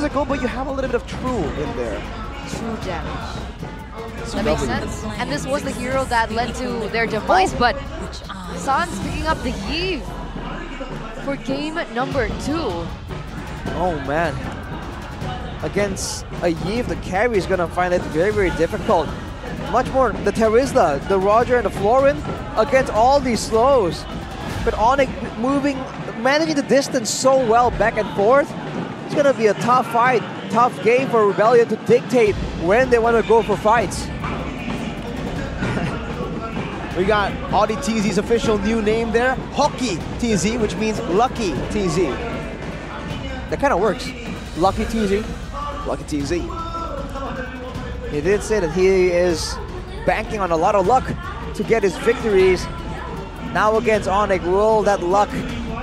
physical, but you have a little bit of true in there. True damage. That makes sense. And this was the hero that led to their demise, but Sans picking up the Eve for game number 2. Oh man. Against a Eve, the carry is gonna find it very, very difficult. Much more the Terizla, the Roger, and the Florin against all these slows. But Onic managing the distance so well back and forth. It's gonna be a tough fight, tough game for Rebellion to dictate when they want to go for fights. We got Audi TZ's official new name there, Hockey TZ, which means Lucky TZ. That kind of works. Lucky TZ. Lucky TZ. He did say that he is banking on a lot of luck to get his victories. Now against Onic, will that luck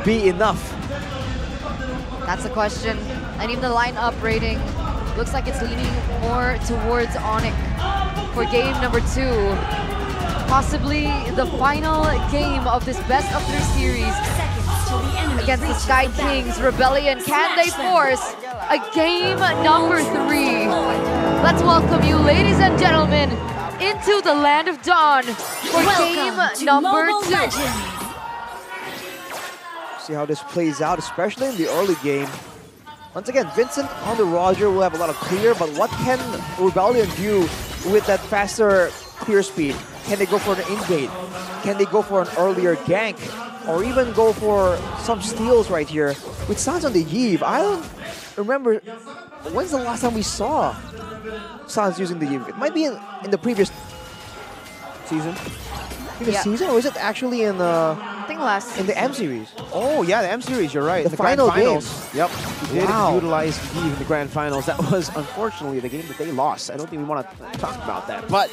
be enough? That's the question. And even the lineup rating looks like it's leaning more towards Onic for game number 2. Possibly the final game of this best of 3 series against the Sky Kings Rebellion. Can they force a game number 3? Let's welcome you, ladies and gentlemen, into the land of dawn for game number 2. See how this plays out, especially in the early game. Once again, Vincent on the Roger will have a lot of clear, but what can Rebellion do with that faster clear speed? Can they go for an in-gate? Can they go for an earlier gank? Or even go for some steals right here? With Sans on the Eve, I don't remember, when's the last time we saw Sans using the Eve? It might be in the previous season. Season, or is it actually in I think last in the M series? Oh yeah, the M series. You're right. The final Grand Finals. games. Yep. He did utilize Eve in the Grand Finals. That was unfortunately the game that they lost. I don't think we want to talk about that. But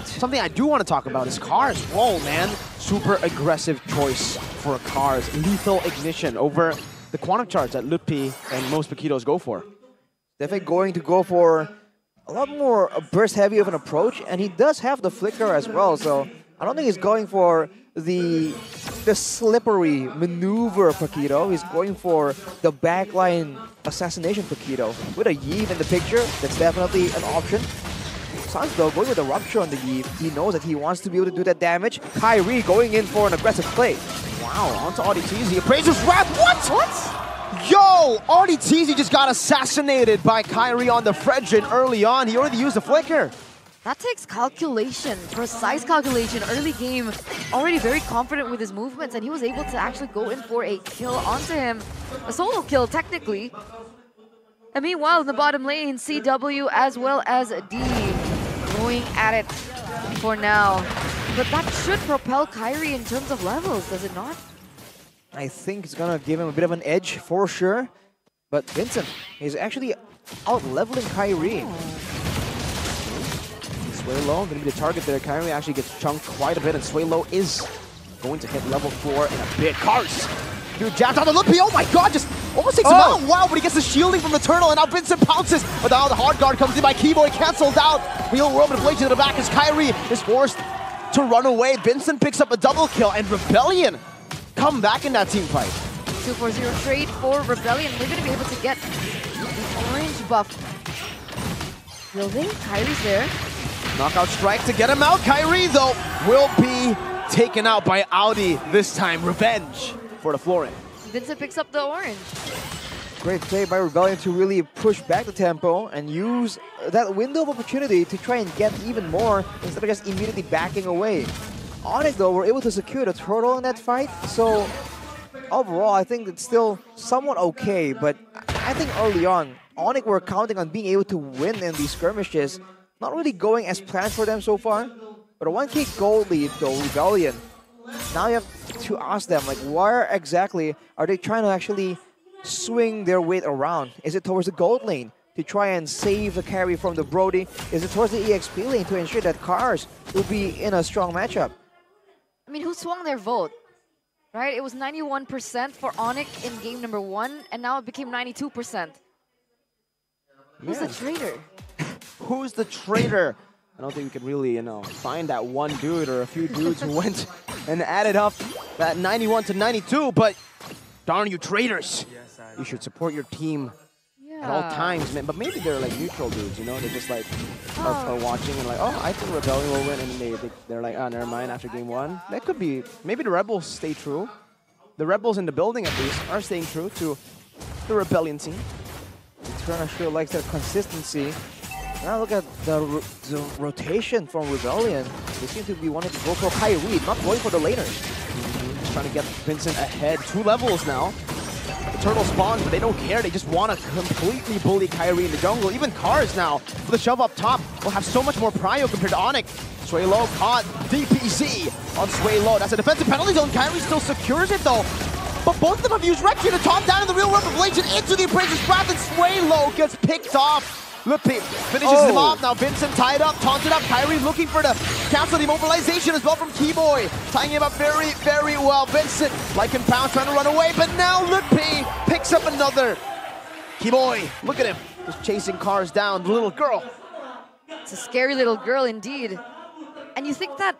something I do want to talk about is Cars. Whoa, man! Super aggressive choice for Cars. Lethal ignition over the quantum charge that Lutpi and most Paquitos go for. Definitely going to go for a lot more burst heavy of an approach, and he does have the flicker as well. So I don't think he's going for the slippery maneuver Paquito. He's going for the backline assassination Paquito. With a Yeeve in the picture, that's definitely an option. Sans though going with a rupture on the Yeeve. He knows that he wants to be able to do that damage. Kyrie going in for an aggressive play. Wow, onto Audi TZ. Appraiser's Wrath. What? Yo! Audi TZ just got assassinated by Kyrie on the Fredrin early on. He already used the flicker. That takes calculation, precise calculation. Early game, already very confident with his movements, and he was able to actually go in for a kill onto him. A solo kill, technically. And meanwhile, in the bottom lane, CW as well as D going at it for now. But that should propel Kyrie in terms of levels, does it not? I think it's gonna give him a bit of an edge for sure. But Vincent is actually out-leveling Kyrie. Swaylo gonna be the target there. Kyrie actually gets chunked quite a bit, and Swaylo is going to hit level 4 in a bit. Cars! Dude, jabs on the Lutpi. Oh my god, just almost takes him out. Wow, but he gets the shielding from the Turtle, and now Vincent pounces. But now the hard guard comes in by Keyboy, cancelled out. Real world inflation to the back as Kyrie is forced to run away. Vincent picks up a double kill, and Rebellion come back in that team fight. 2-4-0 trade for Rebellion. They're going to be able to get the orange buff. Will they? Kyrie's there. Knockout strike to get him out. Kyrie, though, will be taken out by Audi this time. Revenge for the Florin. Vincent picks up the orange. Great play by Rebellion to really push back the tempo and use that window of opportunity to try and get even more instead of just immediately backing away. Onic, though, were able to secure the turtle in that fight, so overall, I think it's still somewhat okay, but I think early on, Onic were counting on being able to win in these skirmishes. Not really going as planned for them so far, but a 1k gold lead, though, Rebellion. Now you have to ask them, like, where exactly are they trying to actually swing their weight around? Is it towards the gold lane to try and save the carry from the Brody? Is it towards the EXP lane to ensure that Cars will be in a strong matchup? I mean, who swung their vote? Right? It was 91% for Onic in game number 1, and now it became 92%. Who's the traitor? Who's the traitor? I don't think we can really, find that one dude or a few dudes who went and added up that 91 to 92, but darn you traitors. You should support your team at all times, man. But maybe they're like neutral dudes, you know? They're just like are watching and like, oh, I think Rebellion will win, and they're like, oh, never mind. After game 1, that could be. Maybe the Rebels stay true. The Rebels in the building at least are staying true to the Rebellion team. Turner sure likes that consistency. Now look at the rotation from Rebellion. They seem to be wanting to go for Kyrie, not going for the laners. Just trying to get Vincent ahead. 2 levels now. The turtle spawns, but they don't care. They just want to completely bully Kyrie in the jungle. Even Cars now, with the shove up top, will have so much more prio compared to Onic. Sway Low caught DPZ on Sway Low. That's a defensive penalty zone. Kyrie still secures it though. But both of them have used Rec here to top down in the real world revelation into the Appraiser's Wrath, and Sway Low gets picked off. Lupi finishes him off. Now Vincent tied up, taunted up. Kyrie looking for the cancel the immobilization as well from Keyboy. Tying him up very, very well. Vincent, like and Pound, trying to run away, but now Lupi picks up another. Keyboy, look at him, just chasing Cars down. The little girl. It's a scary little girl indeed. And you think that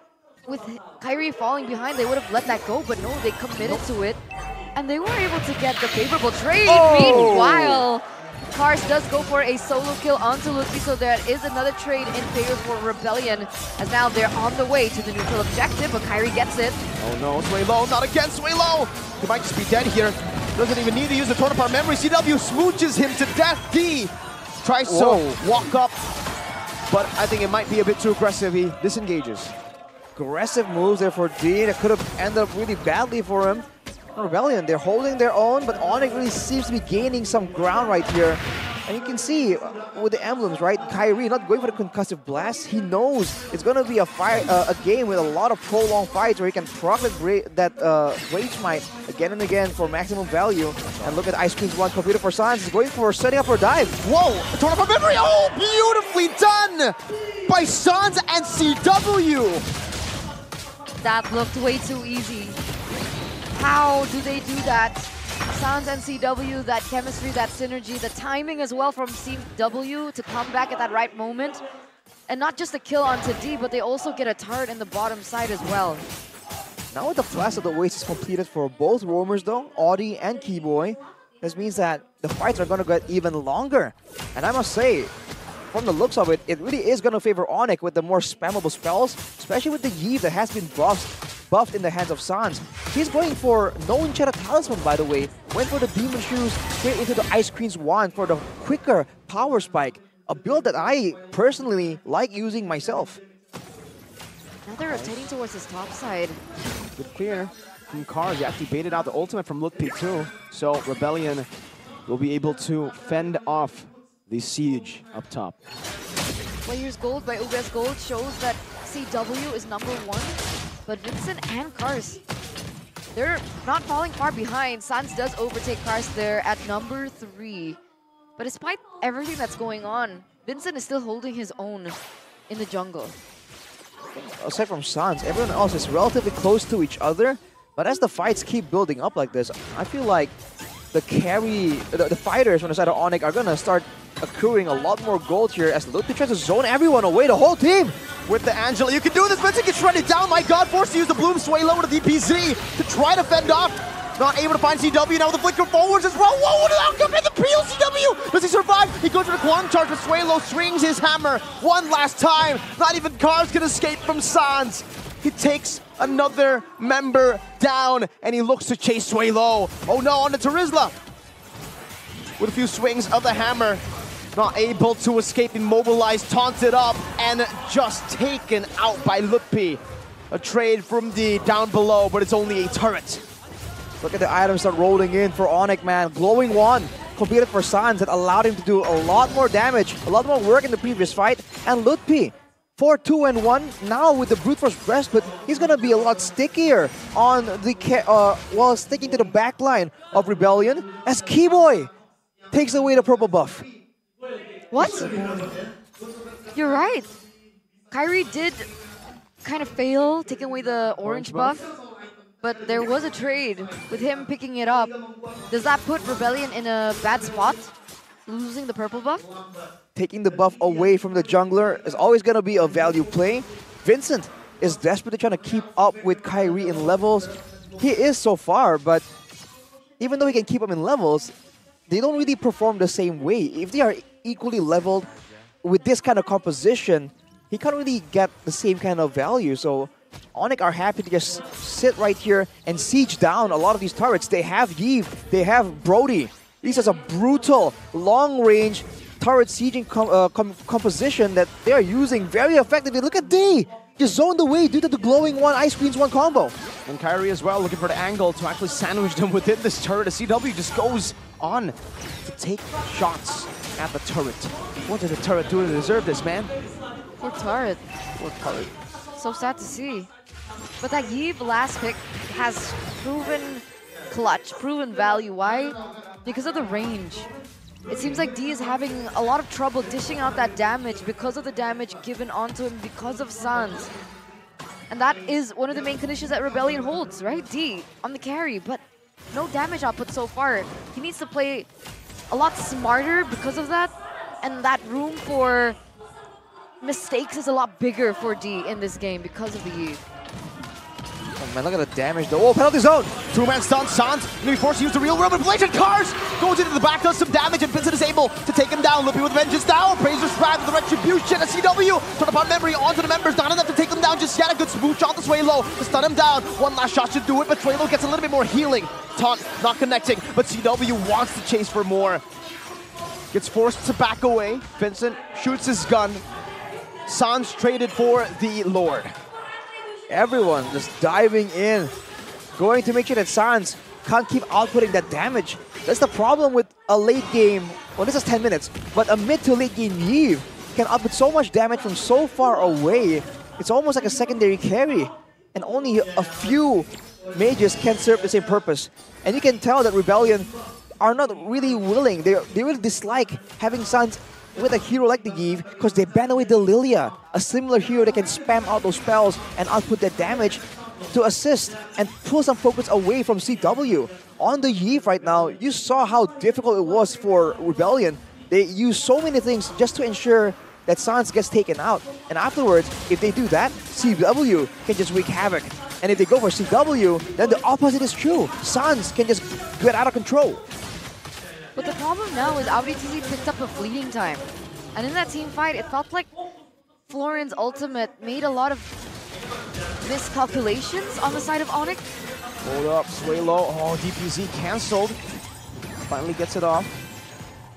with Kyrie falling behind, they would have let that go, but no, they committed to it. And they were able to get the favorable trade. Meanwhile, Cars does go for a solo kill onto Lupi, so there is another trade in favor for Rebellion, as now they're on the way to the neutral objective, but Kyrie gets it. Oh no, Sway Low, not again, Sway Low! He might just be dead here. Doesn't even need to use the Torn Apart memory. CW smooches him to death. D tries to walk up, but I think it might be a bit too aggressive. He disengages. Aggressive moves there for D that could have ended up really badly for him. Rebellion, they're holding their own, but Onic really seems to be gaining some ground right here. And you can see with the emblems, right? Kyrie not going for the concussive blast. He knows it's going to be a game with a lot of prolonged fights where he can proc that Rage Might again and again for maximum value. And look at Ice Cream's one computer for Sans. He's going for setting up for a dive. Whoa! Torn Apart memory! Oh, beautifully done by Sans and CW! That looked way too easy. How do they do that? Sans and CW, that chemistry, that synergy, the timing as well from CW to come back at that right moment. And not just a kill onto D, but they also get a turret in the bottom side as well. Now with the Blast of the Waste is completed for both roamers though, Audi and Keyboy, this means that the fights are going to get even longer. And I must say, from the looks of it, it really is going to favor Onic with the more spammable spells, especially with the Yves that has been buffed in the hands of Sans. He's going for no Enchanta Talisman, by the way. Went for the Demon Shoes, straight into the Ice Cream's Wand for the quicker power spike. A build that I personally like using myself. Now they're rotating towards his top side. Good clear from Cars. He actually baited out the ultimate from Lupi too. So Rebellion will be able to fend off the siege up top. Players Gold by UBS Gold shows that CW is #1, but Vincent and Cars, they're not falling far behind. Sans does overtake Cars there at #3. But despite everything that's going on, Vincent is still holding his own in the jungle. Aside from Sans, everyone else is relatively close to each other. But as the fights keep building up like this, I feel like the fighters on the side of Onic are going to start accruing a lot more gold here as Lupi tries to zone everyone away, the whole team. With the Angela, you can do this. Vincent gets shredded down. My God, forced to use the Bloom Sway low to DPZ to try to fend off. Not able to find CW now with the flicker forwards as well. Whoa, what an outcome in the peel, CW! Does he survive? He goes for the Quantum Charge, but Swaylo swings his hammer one last time. Not even Cars can escape from Sans. He takes another member down, and he looks to chase Swaylo. Oh no, on the Terizla. With a few swings of the hammer. Not able to escape, immobilized, taunted up, and just taken out by Lupi. A trade from the down below, but it's only a turret. Look at the items start rolling in for Onic, man. Glowing Wand completed for Sans that allowed him to do a lot more damage, a lot more work in the previous fight. And Lupi, 4-2-1, now with the Brute Force Breast, but he's going to be a lot stickier on the while sticking to the back line of Rebellion as Keyboy takes away the purple buff. What? You're right. Kyrie did kind of fail taking away the orange buff. But there was a trade with him picking it up. Does that put Rebellion in a bad spot? Losing the purple buff? Taking the buff away from the jungler is always going to be a value play. Vincent is desperately trying to keep up with Kyrie in levels. He is so far, but even though he can keep him in levels, they don't really perform the same way. If they are equally leveled with this kind of composition, he can't really get the same kind of value. So Onic are happy to just sit right here and siege down a lot of these turrets. They have Yves, they have Brody. This is a brutal, long-range turret sieging composition that they are using very effectively. Look at D! Just zoned away due to the glowing one, ice screens one combo. And Kyrie as well, looking for the angle to actually sandwich them within this turret. The CW just goes on to take shots at the turret. What did the turret do to deserve this, man? Poor turret. Poor turret. So sad to see. But that Yves last pick has proven clutch, proven value. Why? Because of the range. It seems like D is having a lot of trouble dishing out that damage because of the damage given onto him because of Sans. And that is one of the main conditions that Rebellion holds, right? D on the carry, but no damage output so far. He needs to play a lot smarter because of that, and that room for mistakes is a lot bigger for D in this game because of the Yves. Oh man, look at the damage though. Oh, penalty zone! Two-man stun, Sans gonna be forced to use the real world manipulation. Cars goes into the back, does some damage, and Vincent is able to take him down. Loopy with vengeance now. Appraiser's Wrath with the retribution. A CW turn upon memory onto the members. Not enough to take them down just yet. A good smooch on the Swaylo to stun him down. One last shot should do it, but Swaylo gets a little bit more healing. Taunt not connecting, but CW wants to chase for more. Gets forced to back away. Vincent shoots his gun. Sans traded for the Lord. Everyone just diving in, going to make sure that Sans can't keep outputting that damage. That's the problem with a late game. Well, this is 10 minutes, but a mid to late game Yves can output so much damage from so far away. It's almost like a secondary carry, and only a few mages can serve the same purpose. And you can tell that Rebellion are not really willing. They really dislike having Sans with a hero like the Yves because they ban away the Lilia, a similar hero that can spam out those spells and output that damage to assist and pull some focus away from CW. On the Yves right now, you saw how difficult it was for Rebellion. They use so many things just to ensure that Sans gets taken out. And afterwards, if they do that, CW can just wreak havoc. And if they go for CW, then the opposite is true. Sans can just get out of control. But the problem now is AudiTZ picked up a fleeting time. And in that team fight, it felt like Florian's ultimate made a lot of miscalculations on the side of Onic. Hold up, Swaylo. Oh, DPZ cancelled. Finally gets it off.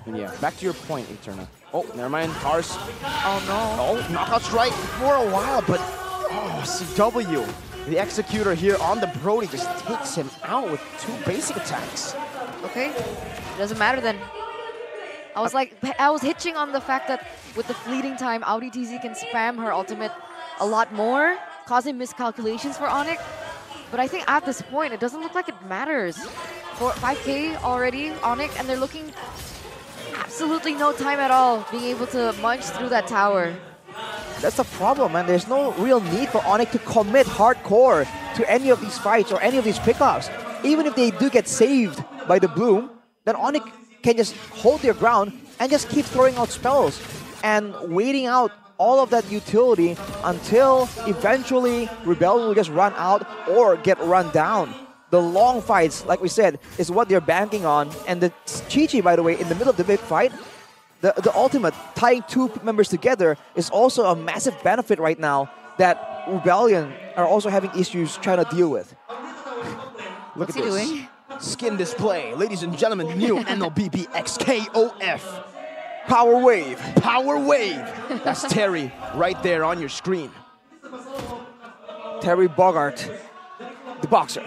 And yeah, back to your point, Eterna. Oh, never mind. Cars. Oh no. Oh, knockout strike for a while, but oh, CW. The executor here on the Brody just takes him out with two basic attacks. Okay, doesn't matter then. I was hitching on the fact that with the fleeting time, AudiTZ can spam her ultimate a lot more, causing miscalculations for Onic. But I think at this point, it doesn't look like it matters. For 5k already, Onic, and they're looking absolutely no time at all being able to munch through that tower. That's the problem, man. There's no real need for Onic to commit hardcore to any of these fights or any of these pickoffs. Even if they do get saved by the Bloom, then Onic can just hold their ground and just keep throwing out spells and waiting out all of that utility until eventually Rebellion will just run out or get run down. The long fights, like we said, is what they're banking on. And the Chi-Chi, by the way, in the middle of the big fight, the ultimate, tying two members together, is also a massive benefit right now that Rebellion are also having issues trying to deal with. What's he doing? Skin display. Ladies and gentlemen, new NLBB XKOF. Power Wave. Power Wave. That's Terry right there on your screen. Terry Bogart, the boxer.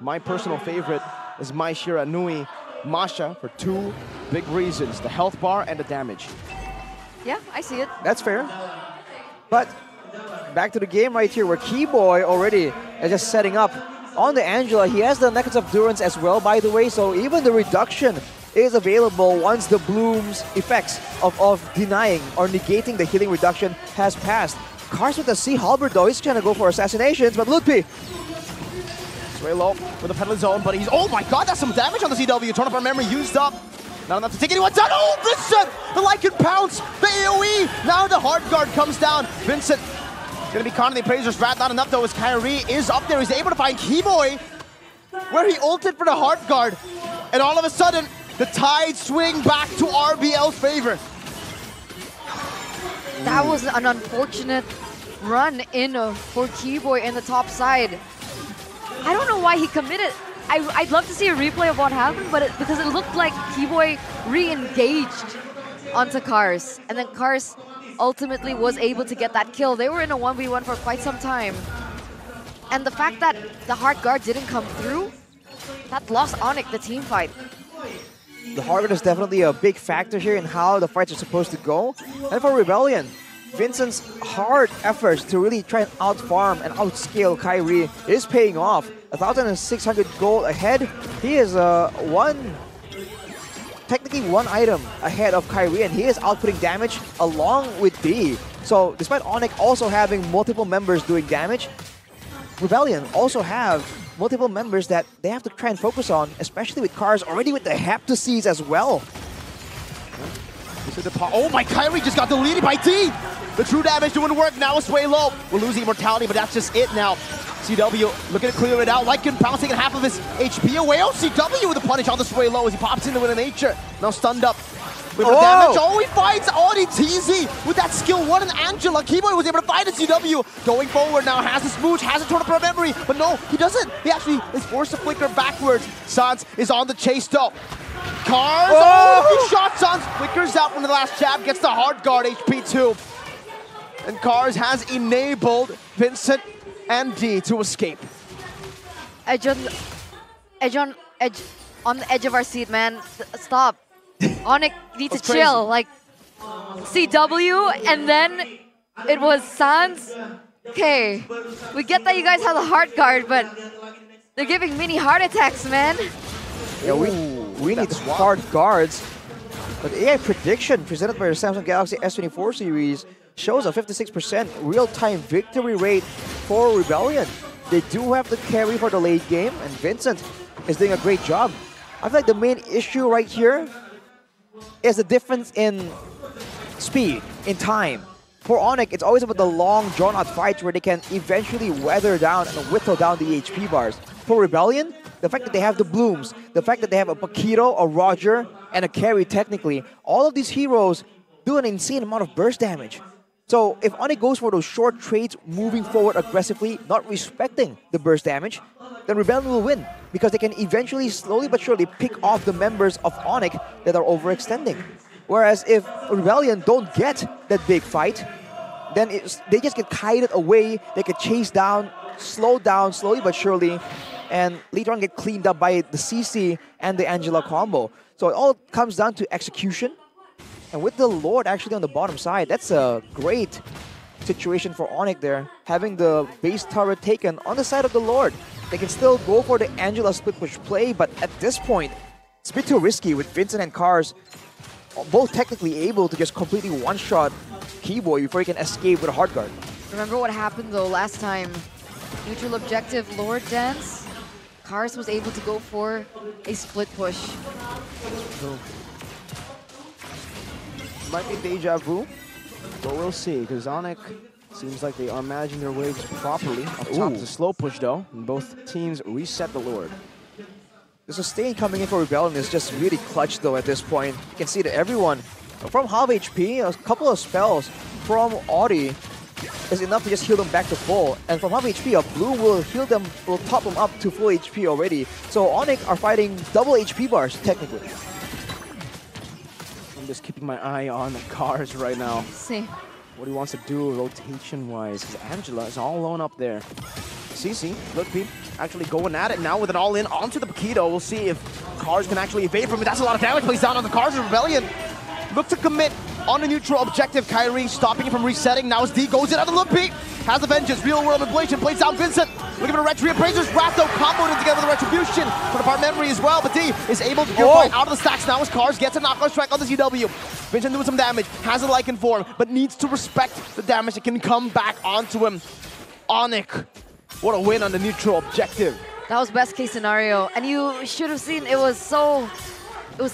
My personal favorite is Mai Shiranui Masha for two big reasons, the health bar and the damage. Yeah, I see it. That's fair. But back to the game right here where Keyboy already is just setting up on the Angela. He has the Necklace of Durance as well, by the way, so even the reduction is available once the Bloom's effects of denying or negating the healing reduction has passed. Cars with the C Halberd though, he's trying to go for assassinations, but Ludpi. Swaylo with the penalty zone, but he's, oh my god, that's some damage on the CW. Turn up our memory used up. Not enough to take anyone down. Oh, Vincent! The Lycan pounce, the AoE. Now the hard guard comes down. Vincent gonna be caught in the Appraiser's Wrath. Not enough though, as Kyrie is up there. He's able to find Keyboy, where he ulted for the hard guard. And all of a sudden, the tide swing back to RBL's favor. That was an unfortunate run in for Keyboy in the top side. I don't know why he committed. I'd love to see a replay of what happened, but because it looked like Keyboy re-engaged onto Cars, and then Cars ultimately was able to get that kill. They were in a 1v1 for quite some time. And the fact that the hard guard didn't come through, that lost Onic the team fight. The hard guard is definitely a big factor here in how the fights are supposed to go. And for Rebellion, Vincent's hard efforts to really try and outfarm and outscale Kyrie is paying off. 1,600 gold ahead. He is technically one item ahead of Kyrie, and he is outputting damage along with D. So despite Onic also having multiple members doing damage, Rebellion also have multiple members that they have to try and focus on, especially with Cars already with the Heptaseas as well. Oh my, Kyrie just got deleted by D! The true damage doing work, now a sway low. We're losing immortality, but that's just it now. CW looking to clear it out. Lycan bouncing half of his HP away. Oh, CW with a punish on the sway low as he pops into it in nature. Now stunned up. With the damage. Oh, he finds Audi TZ with that skill 1 and Angela. Keyboy was able to find a CW. Going forward now, has a smooch, has a turn up memory, but no, he doesn't. He actually is forced to flicker backwards. Sans is on the chase though. Cars, oh, he shot Sans, flickers out from the last jab, gets the hard guard HP 2. And Cars has enabled Vincent and D to escape. Edge on the edge of our seat, man. Stop. Onic needs to chill. Like CW, and then it was Sans. Okay, we get that you guys have the hard guard, but they're giving mini heart attacks, man. Yeah, we need hard guards. But AI prediction presented by the Samsung Galaxy S24 series shows a 56% real-time victory rate for Rebellion. They do have the carry for the late game, and Vincent is doing a great job. I feel like the main issue right here is the difference in speed, in time. For Onic, it's always about the long, drawn-out fights where they can eventually weather down and whittle down the HP bars. For Rebellion, the fact that they have the Blooms, the fact that they have a Paquito, a Roger, and a carry technically, all of these heroes do an insane amount of burst damage. So if Onic goes for those short trades, moving forward aggressively, not respecting the burst damage, then Rebellion will win because they can eventually, slowly but surely, pick off the members of Onic that are overextending. Whereas if Rebellion don't get that big fight, then they just get kited away, they get chased down, slowed down slowly but surely, and later on get cleaned up by the CC and the Angela combo. So it all comes down to execution. And with the Lord actually on the bottom side, that's a great situation for Onic there, having the base turret taken on the side of the Lord. They can still go for the Angela split push play, but at this point, it's a bit too risky with Vincent and Cars both technically able to just completely one-shot Keyboy before he can escape with a hard guard. Remember what happened though last time? Neutral objective Lord dance. Cars was able to go for a split push. So, might be deja vu, but we'll see, because Onic seems like they are managing their waves properly. Up top is a slow push though, and both teams reset the Lord. The sustain coming in for Rebellion is just really clutch though at this point. You can see that everyone from half HP, a couple of spells from Audi is enough to just heal them back to full. And from half HP, a Bloom will heal them, will top them up to full HP already. So Onic are fighting double HP bars technically. I'm just keeping my eye on the Cars right now. See what he wants to do rotation-wise, because Angela is all alone up there. CC, look, Pete, actually going at it now with an all-in onto the Paquito. We'll see if Cars can actually evade from it. That's a lot of damage plays down on the Cars of Rebellion. Look to commit on a neutral objective. Kyrie stopping it from resetting. Now as D goes in on the look, Pete. Has the Vengeance, Real World Ablation, plays down Vincent. Looking for a Retri Appraiser's Wrath, though, comboed it together with a Retribution. Put apart memory as well, but D is able to get out of the stacks now as Cars gets a knockout strike on the CW. Vincent doing some damage, has a Lycan form, but needs to respect the damage that can come back onto him. Onic, what a win on the neutral objective. that was best case scenario, and you should have seen it was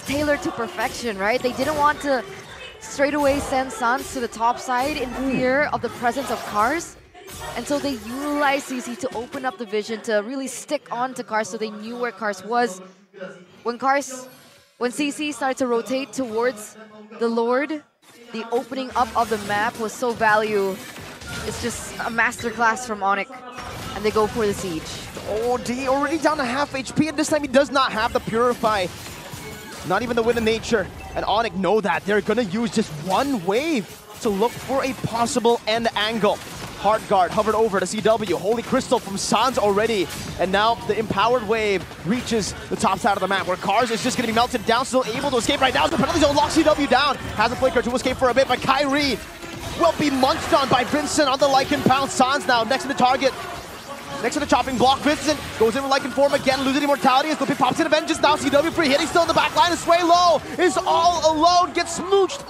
tailored to perfection, right? They didn't want to straight away send Sans to the top side in fear of the presence of Cars. And so they utilized CC to open up the vision to really stick on to Cars so they knew where Cars was. When Cars When CC started to rotate towards the Lord, the opening up of the map was so value. It's just a masterclass from Onic, and they go for the siege. Oh, D already down to half HP, and this time he does not have the Purify. Not even the Wind of Nature. And Onic know that. They're gonna use just one wave to look for a possible end angle. Hard Guard hovered over to CW. Holy Crystal from Sans already. And now the Empowered Wave reaches the top side of the map where Cars is just going to be melted down, still able to escape right now. The penalty zone locks CW down. Has a flicker to escape for a bit, but Kyrie will be munched on by Vincent on the Lycan Pound. Sans now next to the target. Next to the chopping block, Vincent goes in with Lycan form again, losing immortality as Flippy pops in Vengeance. Now CW free hitting still in the back line, and Sway Low is all alone, gets smooched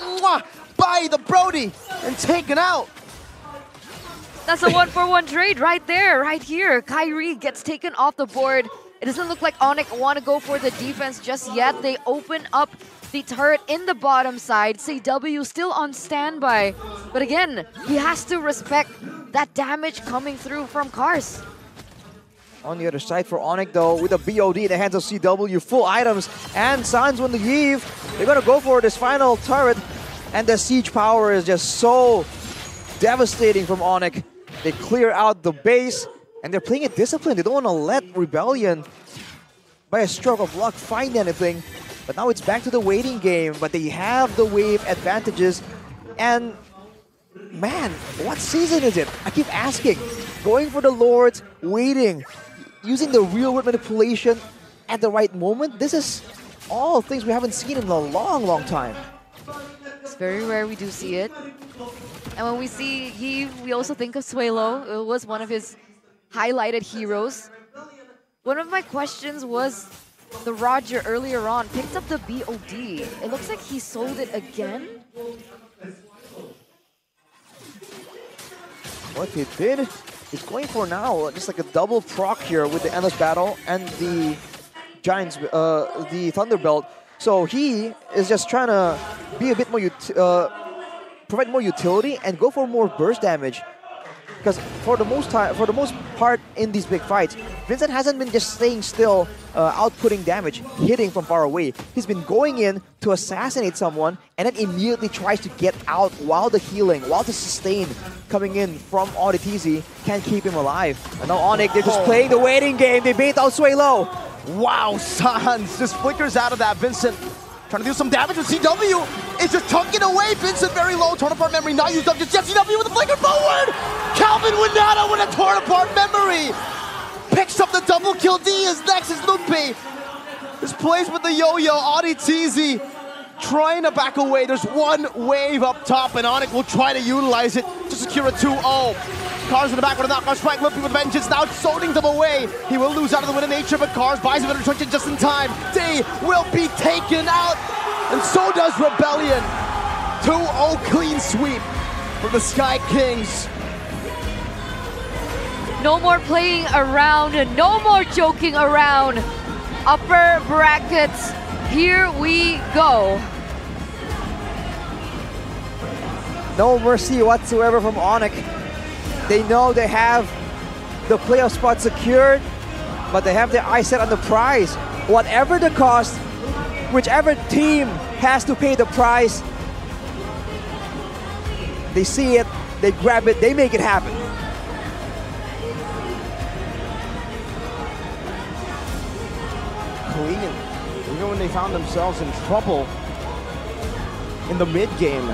by the Brody and taken out. That's a 1-for-1 trade right there, right here. Kyrie gets taken off the board. It doesn't look like Onic want to go for the defense just yet. They open up the turret in the bottom side. CW still on standby. But again, he has to respect that damage coming through from Cars. On the other side for Onic though, with a BOD in the hands of CW, full items, and Sans when the Eve. They're gonna go for this final turret, and the siege power is just so devastating from Onic. They clear out the base, and they're playing it disciplined. They don't want to let Rebellion, by a stroke of luck, find anything. But now it's back to the waiting game, but they have the wave advantages. And man, what season is it? I keep asking. Going for the Lords, waiting, using the real-world manipulation at the right moment. This is all things we haven't seen in a long, long time. It's very rare we do see it. And when we see Yves, we also think of Suelo. It was one of his highlighted heroes. One of my questions was the Roger earlier on picked up the BOD. It looks like he sold it again. What he did is going for now just like a double proc here with the Endless Battle and the Giants, the Thunderbelt. So he is just trying to be a bit more provide more utility and go for more burst damage. Because for the most part in these big fights, Vincent hasn't been just staying still, outputting damage, hitting from far away. He's been going in to assassinate someone and then immediately tries to get out while the healing, while the sustain coming in from Auditizi can't keep him alive. And now Onic, they're just playing the waiting game. They bait out Suelo. Wow, Sans just flickers out of that. Vincent trying to do some damage with CW. It's just chunking away. Vincent very low. Torn apart memory not used up. Just CW with a flicker forward. Calvin Winata with a torn apart memory. Picks up the double kill. D is next. Is Lupe. This plays with the yo-yo. Auditizi trying to back away. There's one wave up top, and Onic will try to utilize it to secure a 2-0. Cars in the back with a knockout strike, Lupe with Vengeance, now zoning them away. He will lose out of the Wind of Nature, but Cars buys him an retrenchment just in time. Day will be taken out, and so does Rebellion. 2-0 clean sweep for the Sky Kings. No more playing around, no more joking around. Upper brackets, here we go. No mercy whatsoever from Onic. They know they have the playoff spot secured, but they have their eyes set on the prize. Whatever the cost, whichever team has to pay the price, they see it, they grab it, they make it happen. Clean. Even when they found themselves in trouble in the mid game,